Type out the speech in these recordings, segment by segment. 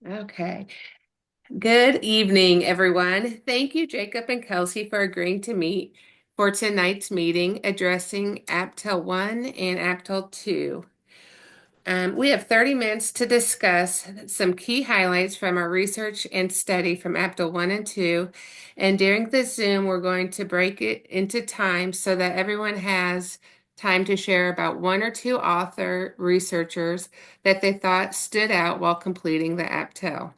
Okay. Good evening, everyone. Thank you, Jacob and Kelsey, for agreeing to meet for tonight's meeting addressing APTEL 1 and APTEL 2. We have 30 minutes to discuss some key highlights from our research and study from APTEL 1 and 2. And during the Zoom, we're going to break it into time so that everyone has time to share about one or two author researchers that they thought stood out while completing the APTEL.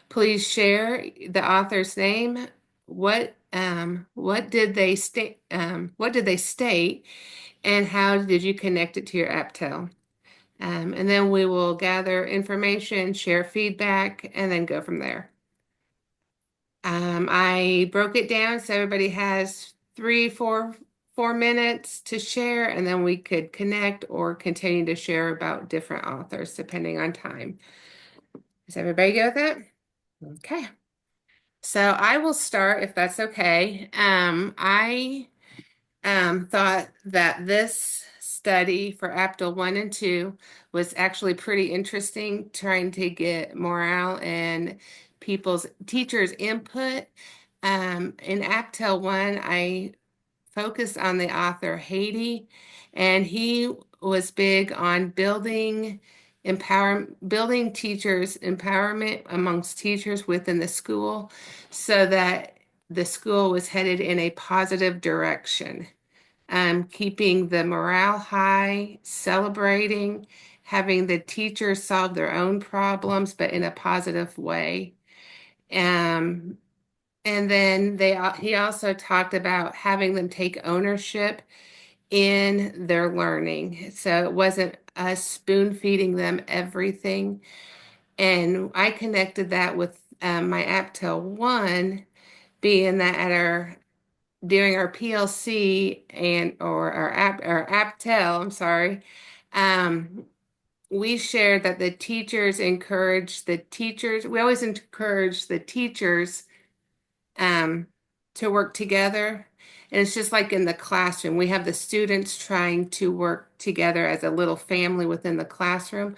Please share the author's name. What did they state, and how did you connect it to your APTEL? And then we will gather information, share feedback, and then go from there. I broke it down so everybody has 4 minutes to share, and then we could connect or continue to share about different authors depending on time. Does everybody go with that? Okay. So I will start if that's okay. I thought that this study for APTEL 1 and 2 was actually pretty interesting, trying to get morale and teachers' input. In APTEL 1, I focused on the author Haiti, and he was big on building teachers empowerment amongst teachers within the school so that the school was headed in a positive direction. Keeping the morale high, celebrating, having the teachers solve their own problems, but in a positive way. Um, and then he also talked about having them take ownership in their learning. So it wasn't us spoon feeding them everything. And I connected that with my APTEL 1 being that at our during our PLC and or our APTEL, I'm sorry, um, we shared that the teachers encourage the teachers. We always encourage the teachers um, to work together. And it's just like in the classroom, we have the students trying to work together as a little family within the classroom,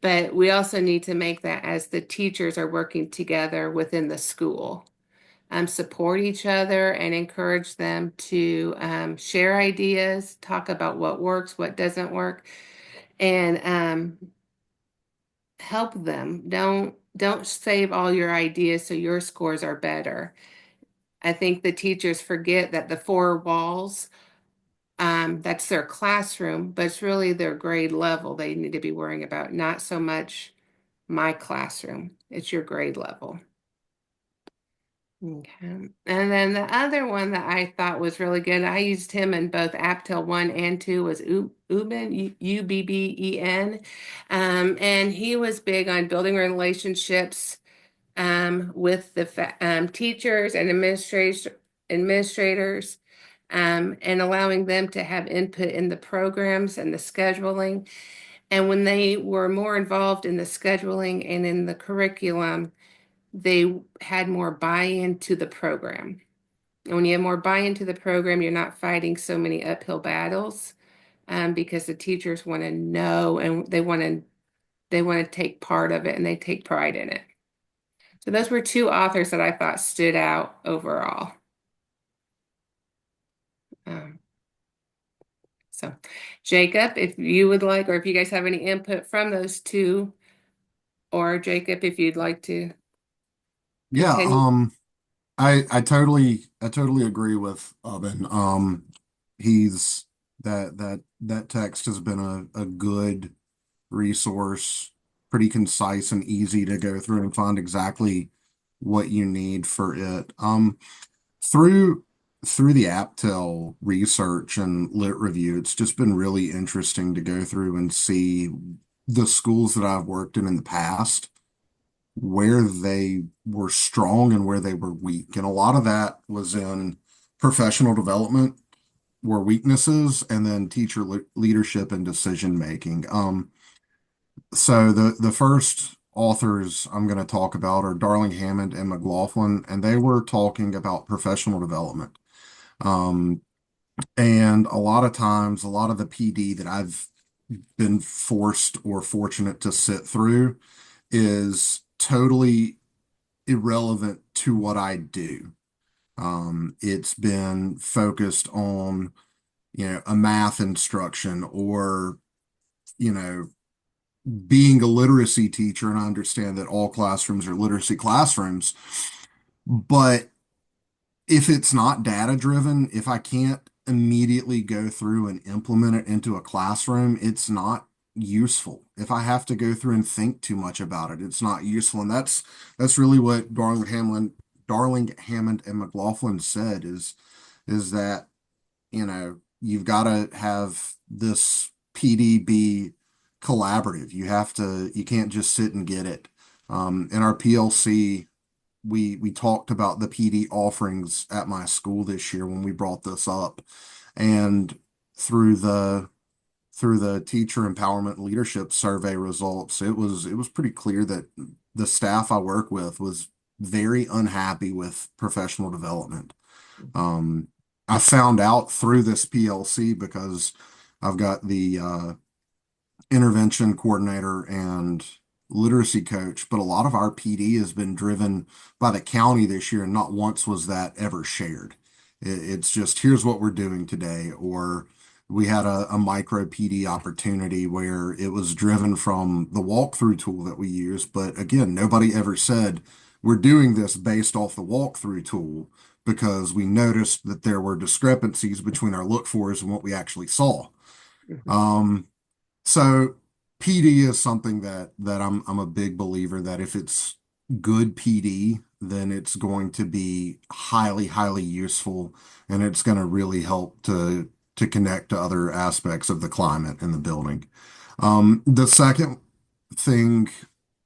but we also need to make that as the teachers are working together within the school. Support each other and encourage them to share ideas, talk about what works, what doesn't work, and help them. Don't save all your ideas so your scores are better. I think the teachers forget that the four walls, that's their classroom, but it's really their grade level they need to be worrying about, not so much my classroom. It's your grade level. Okay. And then the other one that I thought was really good, I used him in both APTEL 1 and 2, was Ubben, Ubben. And he was big on building relationships with the teachers and administrators, and allowing them to have input in the programs and the scheduling. And when they were more involved in the scheduling and in the curriculum, they had more buy-in to the program. And when you have more buy-in to the program, you're not fighting so many uphill battles, because the teachers want to know and they want to take part of it and they take pride in it. So those were two authors that I thought stood out overall. Um, so Jacob, if you would like, or if you guys have any input from those two, or Jacob, if you'd like to Yeah, continue. I totally agree with Oven. He's that text has been a good resource, pretty concise and easy to go through and find exactly what you need for it. Through through the APTEL research and lit review, it's just been really interesting to go through and see the schools that I've worked in the past, where they were strong and where they were weak. And a lot of that was in professional development, were weaknesses, and then teacher leadership and decision making. So the first authors I'm going to talk about are Darling Hammond and McLaughlin, and they were talking about professional development. Um, and a lot of times, a lot of the PD that I've been forced or fortunate to sit through is totally irrelevant to what I do. It's been focused on, a math instruction or, you know, being a literacy teacher. And I understand that all classrooms are literacy classrooms, but if it's not data driven, if I can't immediately go through and implement it into a classroom, it's not useful. If I have to go through and think too much about it, it's not useful. And that's really what Darling, Hammond, and McLaughlin said is that, you've got to have this PDB collaborative. You can't just sit and get it. In our PLC, we talked about the PD offerings at my school this year when we brought this up, and through the through the teacher empowerment leadership survey results, it was pretty clear that the staff I work with was very unhappy with professional development. Um, I found out through this PLC because I've got the intervention coordinator and literacy coach, but a lot of our PD has been driven by the county this year, and not once was that ever shared. It's just, here's what we're doing today, or we had a micro PD opportunity where it was driven from the walkthrough tool that we use. But again, nobody ever said, we're doing this based off the walkthrough tool because we noticed that there were discrepancies between our look fors and what we actually saw. Mhm. Um, so PD is something that I'm a big believer that if it's good PD, then it's going to be highly, highly useful, and it's going to really help to connect to other aspects of the climate in the building. The second thing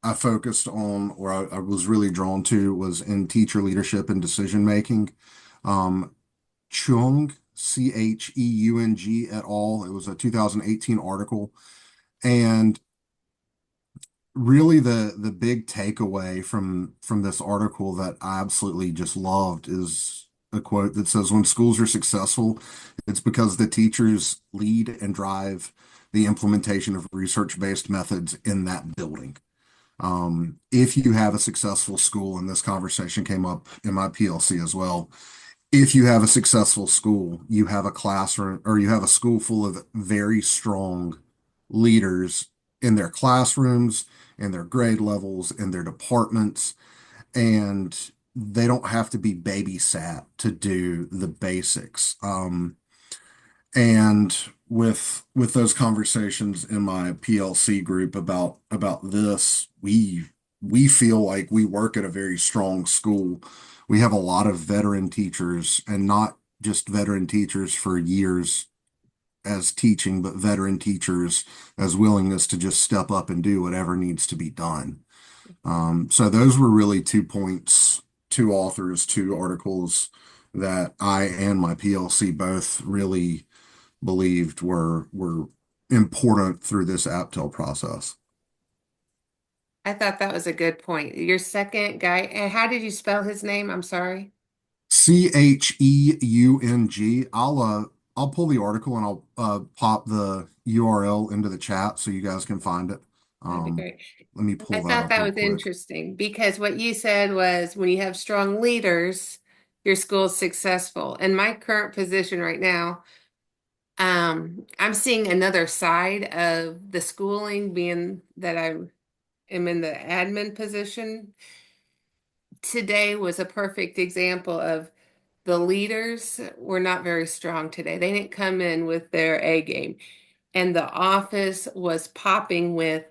I focused on, or I was really drawn to, was in teacher leadership and decision making. Um, Cheung, et al. It was a 2018 article, and really the big takeaway from this article that I absolutely just loved is a quote that says, when schools are successful, it's because the teachers lead and drive the implementation of research-based methods in that building. If you have a successful school, and this conversation came up in my PLC as well, if you have a successful school, you have a classroom or you have a school full of very strong leaders in their classrooms, in their grade levels, in their departments, and they don't have to be babysat to do the basics. And with those conversations in my PLC group about this, we feel like we work at a very strong school. We have a lot of veteran teachers, and not just veteran teachers for years as teaching, but veteran teachers as willingness to just step up and do whatever needs to be done. So those were really 2 points, two authors, two articles that I and my PLC both really believed were important through this AAPTEL process. I thought that was a good point. Your second guy, and how did you spell his name? I'm sorry. Cheung. I'll pull the article and I'll pop the URL into the chat so you guys can find it. That'd be Um, great. Let me I pull that thought up that real was quick. interesting because what you said was when you have strong leaders, your school's successful. In my current position right now, I'm seeing another side of the schooling, being that I am in the admin position. Today was a perfect example of the leaders were not very strong today. They didn't come in with their A game. And the office was popping with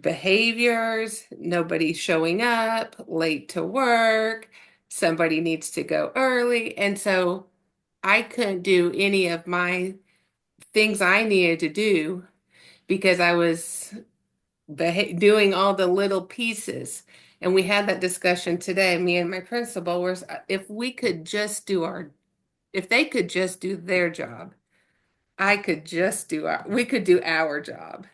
behaviors, nobody showing up, late to work, somebody needs to go early. And so I couldn't do any of my things I needed to do because I was doing all the little pieces. And we had that discussion today, me and my principal, was if we could just do if they could just do their job, I could just we could do our job.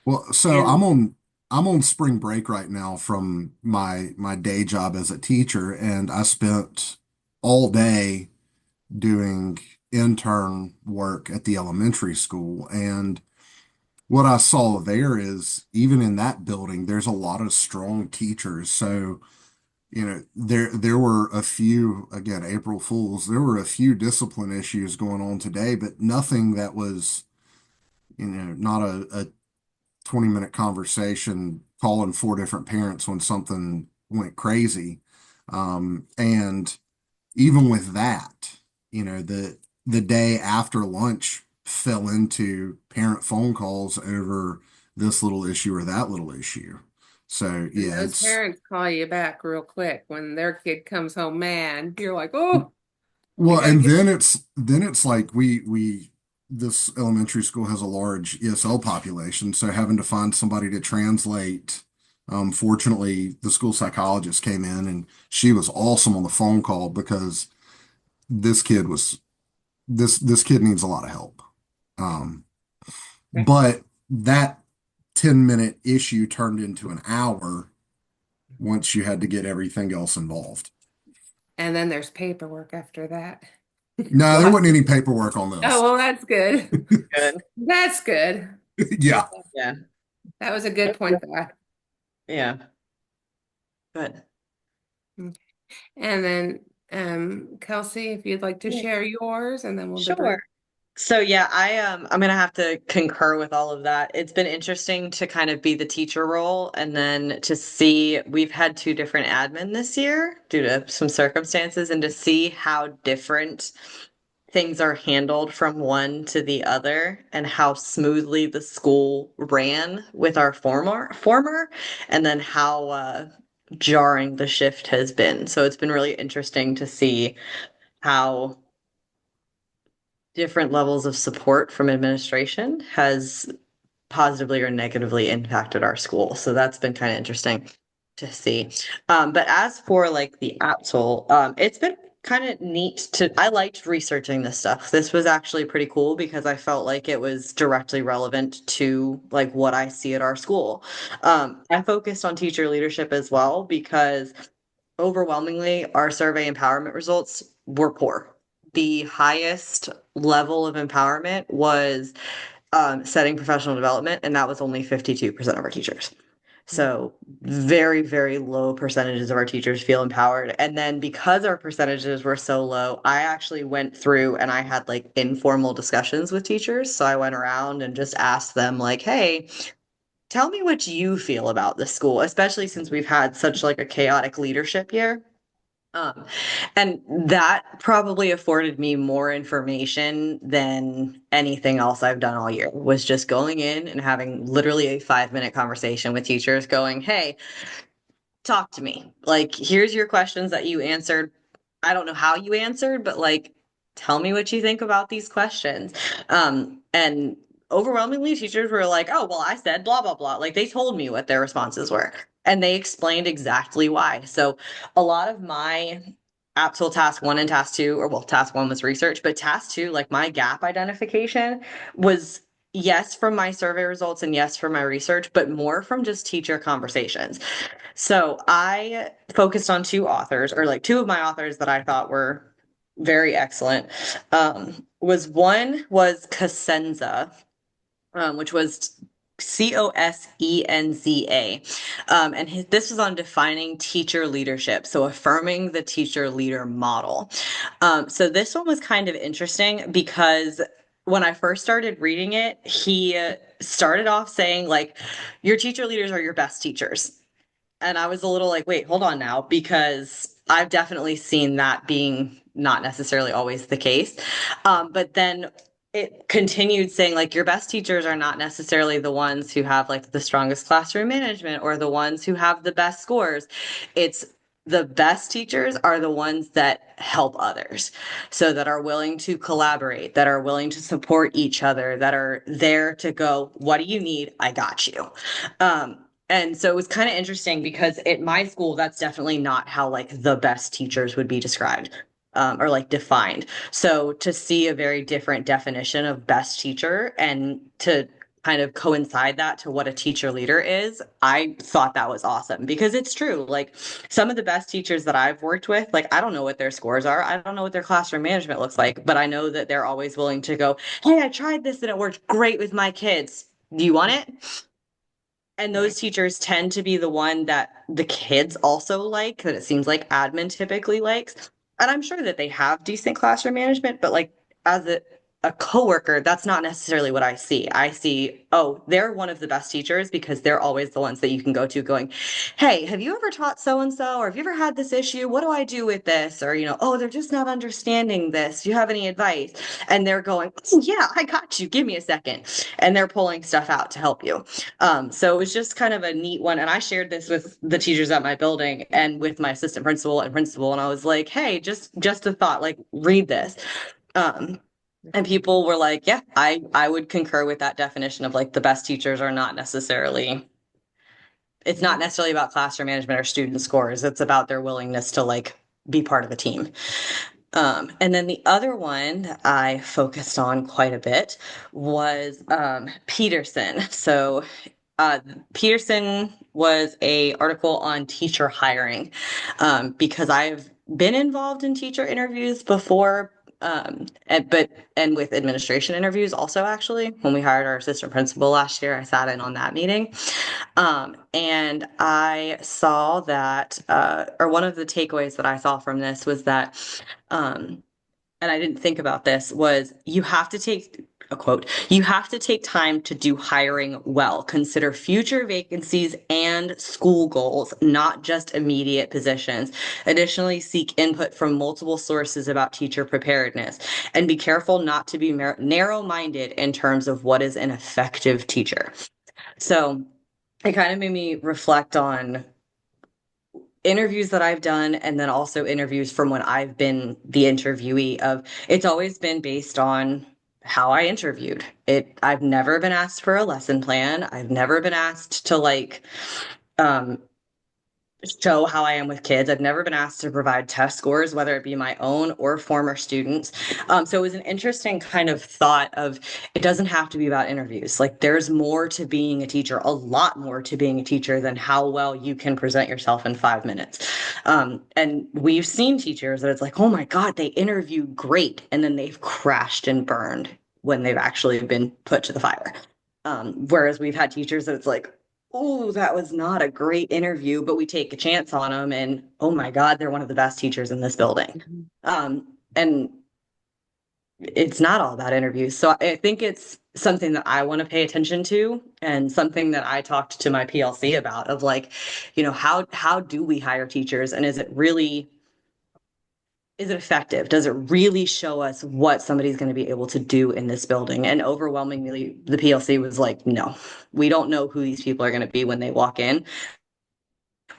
Well, so And I'm on spring break right now from my day job as a teacher, and I spent all day doing intern work at the elementary school. And what I saw there is even in that building, there's a lot of strong teachers. So, there were a few, again, April Fools, there were a few discipline issues going on today, but nothing that was, not a 20-minute conversation calling four different parents when something went crazy. And even with that, the day after lunch fell into parent phone calls over this little issue or that little issue. So And yeah, those it's parents call you back real quick when their kid comes home mad. You're like, oh, I well, gotta and get. then it's like we this elementary school has a large ESL population, so having to find somebody to translate. Fortunately, the school psychologist came in and she was awesome on the phone call because this kid was this kid needs a lot of help. Um, but that 10-minute issue turned into an hour once you had to get everything else involved. And then there's paperwork after that. No, there Lots wasn't of. any paperwork on Oh, this. well, that's good. Good. That's good. Yeah. Yeah. That was a good point there. Yeah. Good. And then, Kelsey, if you'd like to Yeah. share yours, and then we'll Sure. debrief. So yeah, I'm gonna have to concur with all of that. It's been interesting to kind of be the teacher role and then to see we've had two different admin this year due to some circumstances and to see how different things are handled from one to the other and how smoothly the school ran with our former and then how jarring the shift has been. So it's been really interesting to see how different levels of support from administration has positively or negatively impacted our school. So that's been kind of interesting to see. But as for like the APTEL, it's been kind of neat I liked researching this stuff. This was actually pretty cool because I felt like it was directly relevant to like what I see at our school. I focused on teacher leadership as well because overwhelmingly, our survey empowerment results were poor. The highest level of empowerment was setting professional development, and that was only 52% of our teachers. So, very, very low percentages of our teachers feel empowered. And then because our percentages were so low, I actually went through and I had like informal discussions with teachers. So, I went around and just asked them, like, hey, tell me what you feel about the school, especially since we've had such like a chaotic leadership year. Um, and that probably afforded me more information than anything else I've done all year, was just going in and having literally a 5-minute conversation with teachers going, hey, talk to me. Like, here's your questions that you answered. I don't know how you answered, but like, tell me what you think about these questions. And overwhelmingly, teachers were like, oh, well, I said blah, blah, blah. Like, they told me what their responses were and they explained exactly why. So, a lot of my actual task one and task two, or well, task one was research, but task two, like my gap identification was yes from my survey results and yes from my research, but more from just teacher conversations. So I focused on two authors, or like two of my authors that I thought were very excellent. Was one was Cosenza, which was Cosenza. And this was on defining teacher leadership, so affirming the teacher leader model. So this one was kind of interesting because when I first started reading it, he started off saying, like, your teacher leaders are your best teachers. And I was a little like, wait, hold on now, because I've definitely seen that being not necessarily always the case. But then it continued saying, like, your best teachers are not necessarily the ones who have like the strongest classroom management or the ones who have the best scores. It's the best teachers are the ones that help others. So that are willing to collaborate, that are willing to support each other, that are there to go, what do you need? I got you. And so it was kind of interesting because at my school, that's definitely not how like the best teachers would be described, or like defined. So to see a very different definition of best teacher and to kind of coincide that to what a teacher leader is, I thought that was awesome because it's true. Like some of the best teachers that I've worked with, like I don't know what their scores are. I don't know what their classroom management looks like, but I know that they're always willing to go, hey, I tried this and it worked great with my kids. Do you want it? And those teachers tend to be the one that the kids also like, that it seems like admin typically likes. And I'm sure that they have decent classroom management, but like as a coworker, that's not necessarily what I see. I see, oh, they're one of the best teachers because they're always the ones that you can go to going, hey, have you ever taught so and so? Or have you ever had this issue? What do I do with this? Or, oh, they're just not understanding this. Do you have any advice? And they're going, oh, yeah, I got you. Give me a second. And they're pulling stuff out to help you. So it was just kind of a neat one. And I shared this with the teachers at my building and with my assistant principal. And I was like, hey, just a thought, like read this. Um, and people were like, yeah, I would concur with that definition of like the best teachers are not necessarily, it's not necessarily about classroom management or student scores. It's about their willingness to like be part of a team. And then the other one that I focused on quite a bit was Peterson. So uh, Peterson was a article on teacher hiring because I've been involved in teacher interviews before, and with administration interviews also. Actually, when we hired our assistant principal last year, I sat in on that meeting, and I saw that, or one of the takeaways that I saw from this was that. Um, and I didn't think about this, was you have to take a quote, you have to take time to do hiring well. Consider future vacancies and school goals, not just immediate positions. Additionally, seek input from multiple sources about teacher preparedness and be careful not to be narrow-minded in terms of what is an effective teacher. So it kind of made me reflect on interviews that I've done and then also interviews from when I've been the interviewee of, it's always been based on how I interviewed. I've never been asked for a lesson plan. I've never been asked to like um show how I am with kids. I've never been asked to provide test scores, whether it be my own or former students. So it was an interesting kind of thought of, it doesn't have to be about interviews. Like there's more to being a teacher, a lot more to being a teacher than how well you can present yourself in 5 minutes. And we've seen teachers that it's like, oh my God, they interview great. And then they've crashed and burned when they've actually been put to the fire. Whereas we've had teachers that it's like, oh, that was not a great interview, but we take a chance on them. And oh my God, they're one of the best teachers in this building. And it's not all about interviews. So I think it's something that I want to pay attention to and something that I talked to my PLC about of like, how do we hire teachers? And is it effective? Does it really show us what somebody's going to be able to do in this building? And overwhelmingly, the PLC was like, no, we don't know who these people are going to be when they walk in.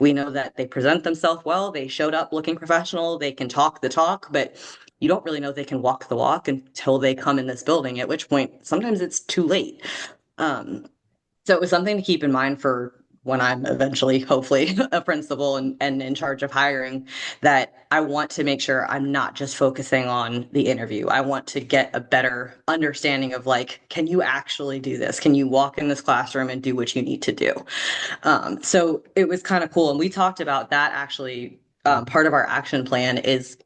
We know that they present themselves well, they showed up looking professional, they can talk the talk, but you don't really know they can walk the walk until they come in this building, at which point sometimes it's too late. Um, so it was something to keep in mind for when I'm eventually, hopefully, a principal and in charge of hiring, that I want to make sure I'm not just focusing on the interview. I want to get a better understanding of like, can you actually do this? Can you walk in this classroom and do what you need to do? So it was kind of cool. And we talked about that actually. Part of our action plan is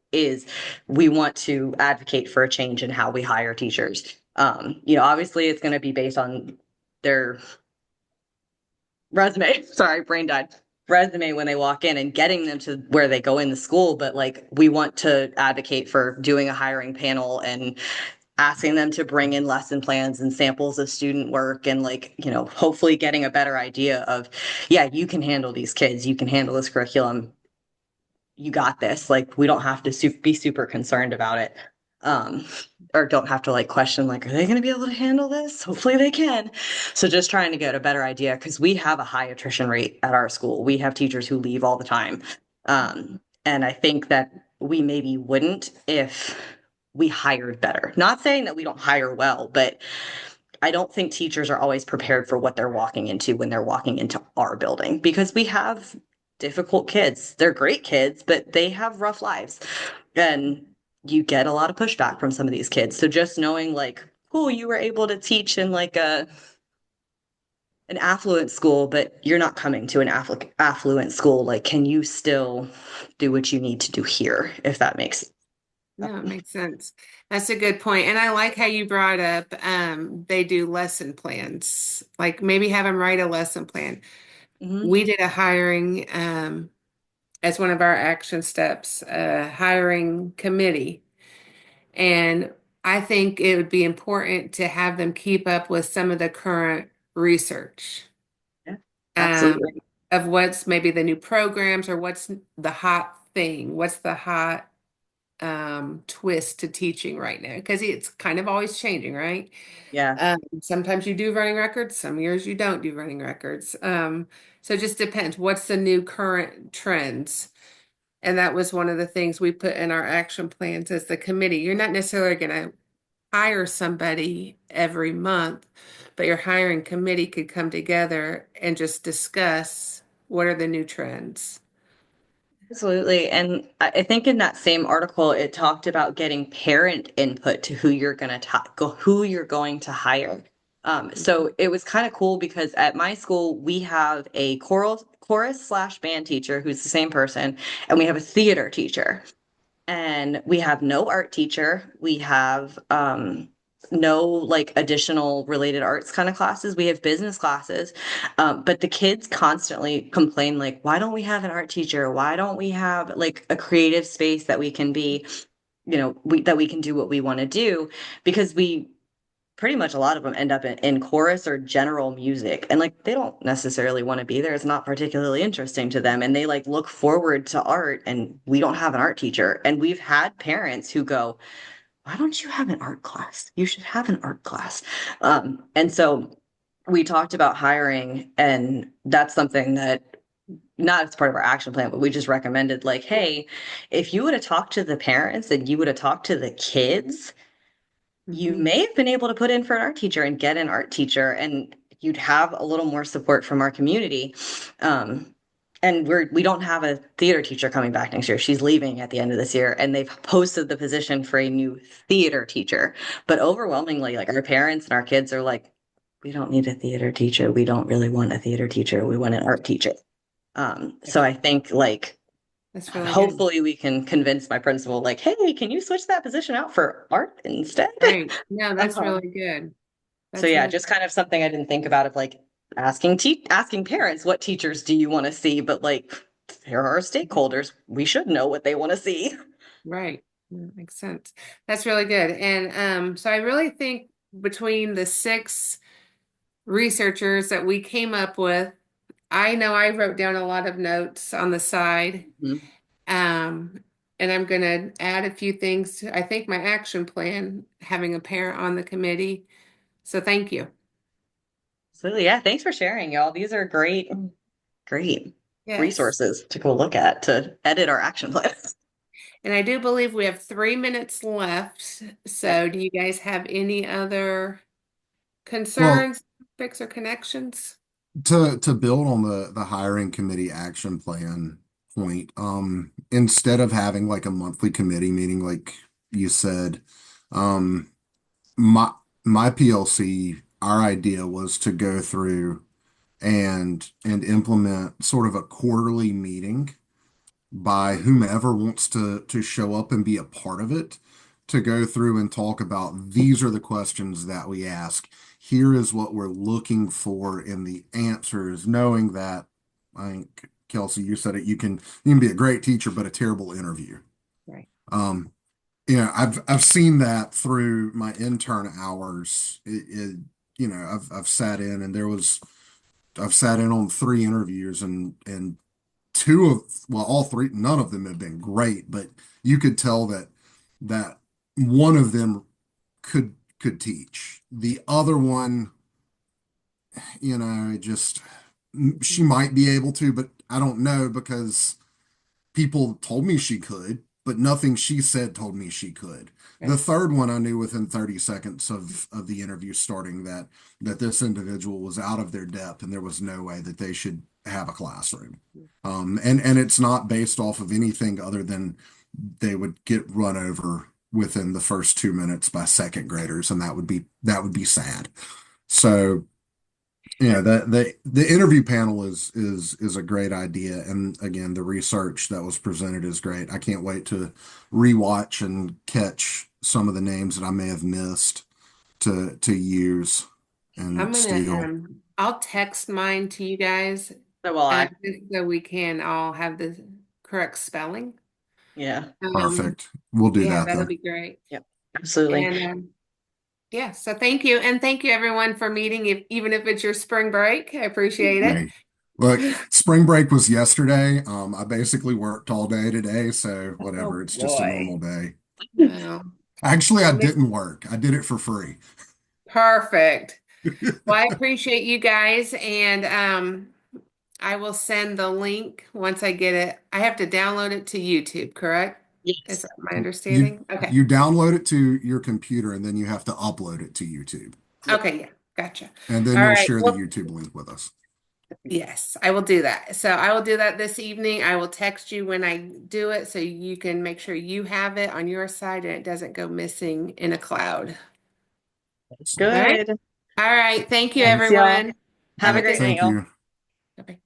we want to advocate for a change in how we hire teachers. Obviously it's going to be based on their resume. Sorry, brain died. Resume when they walk in and getting them to where they go in the school. But like, we want to advocate for doing a hiring panel and asking them to bring in lesson plans and samples of student work and like, hopefully getting a better idea of, yeah, you can handle these kids, you can handle this curriculum, you got this. Like, we don't have to be super concerned about it. Um, or don't have to like question, like, are they going to be able to handle this? Hopefully they can. So just trying to get a better idea because we have a high attrition rate at our school. We have teachers who leave all the time. And I think that we maybe wouldn't if we hired better. Not saying that we don't hire well, but I don't think teachers are always prepared for what they're walking into when they're walking into our building because we have difficult kids. They're great kids, but they have rough lives. And you get a lot of pushback from some of these kids. So just knowing like, oh, you were able to teach in like an affluent school, but you're not coming to an affluent school. Like, can you still do what you need to do here, if that makes sense? No, it makes sense. That's a good point. And I like how you brought up they do lesson plans. Like maybe have them write a lesson plan. Mhm. We did a hiring as one of our action steps, a hiring committee. And I think it would be important to have them keep up with some of the current research Yeah, um, absolutely. of what's maybe the new programs or what's the hot thing, what's the hot twist to teaching right now because it's kind of always changing, right? Yeah. Sometimes you do running records, some years you don't do running records. So it just depends. What's the new current trends? And that was one of the things we put in our action plans as the committee. You're not necessarily going to hire somebody every month, but your hiring committee could come together and just discuss what are the new trends. Absolutely. And I think in that same article, it talked about getting parent input to who you're going to who you're going to hire. So it was kind of cool because at my school, we have a chorus slash band teacher who's the same person, and we have a theater teacher. And we have no art teacher. We have no like additional related arts kind of classes. We have business classes. But the kids constantly complain like, why don't we have an art teacher? Why don't we have like a creative space that we can be, that we can do what we want to do? Because we pretty much a lot of them end up in chorus or general music, and like they don't necessarily want to be there. It's not particularly interesting to them, and they like look forward to art, and we don't have an art teacher. And we've had parents who go, why don't you have an art class? You should have an art class. And so we talked about hiring, and that's something that not as part of our action plan, but we just recommended like, hey, if you would have talked to the parents and you would have talked to the kids, you Mhm. may have been able to put in for an art teacher and get an art teacher, and you'd have a little more support from our community. Um, and we don't have a theater teacher coming back next year. She's leaving at the end of this year, and they've posted the position for a new theater teacher. But overwhelmingly, like our parents and our kids are like, we don't need a theater teacher. We don't really want a theater teacher. We want an art teacher. So That's I think like that's really good. hopefully we can convince my principal, like, hey, can you switch that position out for art instead? Right. No, that's Um, really good. so That's yeah, really just kind of something I didn't think about of like asking parents what teachers do you want to see, but like there are stakeholders. We should know what they want to see. right. Makes sense. That's really good. And so I really think between the six researchers that we came up with, I know I wrote down a lot of notes on the side. Mhm. Um, and I'm going to add a few things to, I think, my action plan, having a parent on the committee. So thank you. Absolutely. Yeah. Thanks for sharing, y'all. These are great Yes. resources to go look at to edit our action plans. And I do believe we have 3 minutes left. Yep. So do you guys have any other Well, concerns, topics, or connections? to build on the hiring committee action plan point, instead of having like a monthly committee meeting, like you said, um, my my PLC, our idea was to go through and implement sort of a quarterly meeting by whomever wants to show up and be a part of it, to go through and talk about these are the questions that we ask. Here is what we're looking for in the answers, knowing that I think Kelsey, you said it, you can be a great teacher, but a terrible interview. Right. Um, yeah, I've seen that through my intern hours. I've sat in and I've sat in on three interviews and all three, none of them have been great, but you could tell that one of them could teach. The other one, just she might be able to, but I don't know because people told me she could, but nothing she said told me she could. The Right. third one I knew within 30 seconds of the interview starting that this individual was out of their depth and there was no way that they should have a classroom. And it's not based off of anything other than they would get run over within the first 2 minutes by second graders, and that would be sad. So Yeah, the interview panel is a great idea, and again, the research that was presented is great. I can't wait to rewatch and catch some of the names that I may have missed to use I'm and gonna steal. I'll text mine to you guys, So will I. just so we can all have the correct spelling. Yeah. Um, Perfect. We'll do yeah, that that'll then. be great. Yep. Absolutely. And yeah, so thank you. And thank you everyone for meeting, even if it's your spring break. I appreciate it. Hey, look, spring break was yesterday. I basically worked all day today, so Oh whatever. It's just a boy. normal day. Well, Actually, I I miss- didn't work. I did it for free. perfect. Well, I appreciate you guys, and I will send the link once I get it. I have to download it to YouTube, correct? Is Yes. that my You understanding? Okay. you download it to your computer and then you have to upload it to YouTube. Yep. Okay, yeah, gotcha. And then All you'll right. share the Well, YouTube link with us. yes, I will do that. So I will do that this evening. I will text you when I do it so you can make sure you have it on your side and it doesn't go missing in a cloud. All right. Good. All right. Thank you, Thanks, y'all. everyone. All Have Have a a right, great good night, thank y'all. you. Bye.